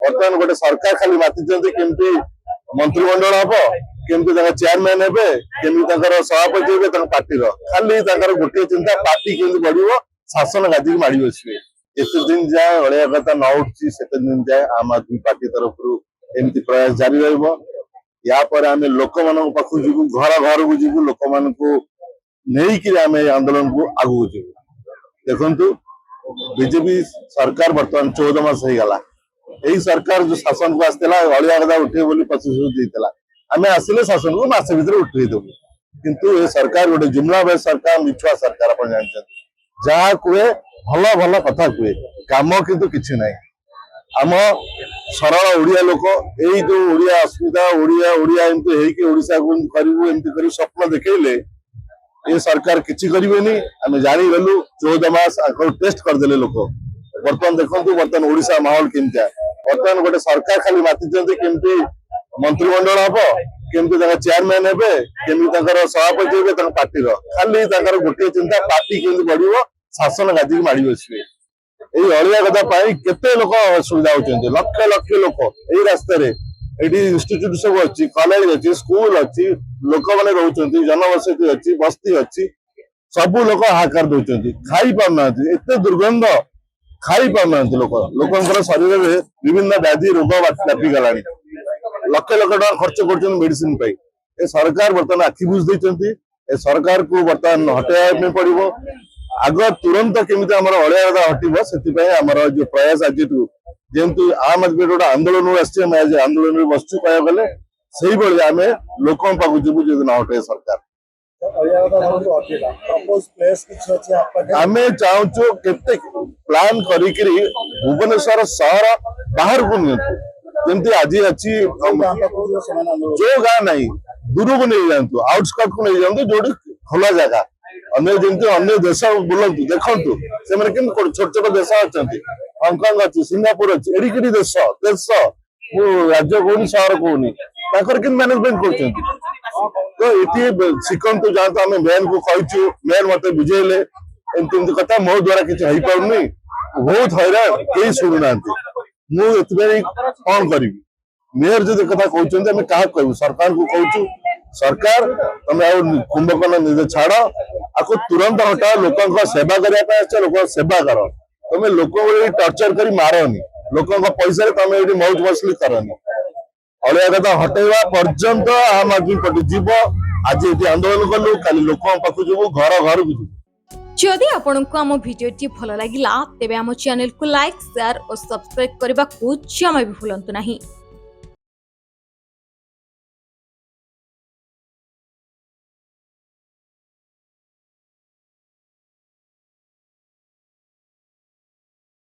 बर्तमान गोटे सरकार खाली माति केमती मंत्रिमंडल हम केमती चेयरमैन हे केमी सभापति हे पार्टी खाली गोटे चिंता पार्टी केमी बढ़ शासन गादी माड़ी बसवे एते दिन जाए अड़िया कथा न उठी से दिन जाए आम आदमी पार्टी तरफ एमती प्रयास जारी रहा या आम लोक मान पाक जीवु घर घर को जीवु लोक मान नहीं आम आंदोलन को आगू जीवु देखु बीजेपी सरकार बर्तमान 14 मास हो गला यही सरकार जो शासन को आसला अड़िया कथा उठे बोली प्रतिश्रुति देता आम आसिले शासन को मास भर उठे देवु किंतु ये सरकार गोटे जुमला बेस सरकार मिछुआ सरकार आप जानते जहाँ कहे भल भल कथा कहे काम किंतु किछि नहीं आम सरल ओडिया लोक यही जो ओडिया असुविधा ओडिया ओडिया एमती होइके ओडिशा को करिवु एमती करी स्वप्न देखैले ये सरकार किछि करिवेनी आम जानी गलु 14 मास टेस्ट करदेले लोक बर्तमान देखंतु बर्तमान ओडिशा माहौल केमता बर्तमान गोटे सरकार खाली माति केमती मंत्रिमंडल हम केमती चेयरमैन हे केमी सभापति हे पार्टी खाली गोटे चिंता पार्टी केमी बढ़ शासन गादी माड़ी बसवे यही अड़िया कथा केते लोक असुविधा होती लक्ष लक्ष लोक यही रास्तार इंस्टीट्यूट सब अच्छी कॉलेज अच्छी स्कूल अच्छी लोक मैंने रोच जनबसती अच्छी बस्ती अच्छी सबू लोक हाहाकार दौरान खाई पारना एत दुर्गंध खाई पारना लोक शरीर में विभिन्न व्याधि रोग व्यापी गला लक्ष लक्ष टाँग खर्च कर मेडिसिन ये सरकार बर्तमान आखि बुझ देती सरकार को बर्तमान हटाइबा पड़ो आग तुरंत केमी आम अड़िया कथा हटो से जो प्रयास आज जेमती आम आदमी गोटे आंदोलन आंदोलन बसचु कह गले से आम लोक पाक जीवु जो न हटे सरकार आम चाहूँ केते प्लान करी भुवनेश्वर सहर बाहर को नियंतु आज अच्छी जो गाँ नहीं दूर को नहीं जातु आउटस्कट को नहीं जातु जो खोला जगह अन्य जमी अन्य देश बुलंतु देखु से छोट छोट देश अच्छा हंकंग अच्छी सिंगापुर अच्छी एडिकी देश देश राज्य कहनी सहर कहनी मैनेजमेंट कर तो ये शिखु जहाँ तो आम मेन को कहचु मेन मत बुझेले एमती कथा मो द्वारा किसी पारनी बहुत हैरान कई शुणुना मुझे कौन करी मेयर जो कथा कहते आम क्या कहू सरकार को कहूँ सरकार तुम कुंभकर्ण निजे छाड़ आपको तुरंत हटा लोक सेवा करने लोक सेवा कर तुम लोक टर्चर कर मारनी लोक पैसा तुम ये मौज मसली करनी अड़िया कथा हटेवा पर्यंत आम आदमी पार्टी जीव आज ये आंदोलन कलु काली लोक पाक जीवु घर घर को जदि आपंक आम भिडी भल लगा तेब आम चैनल को लाइक शेयर और सब्सक्राइब करने को जमा भी भूलु नहीं।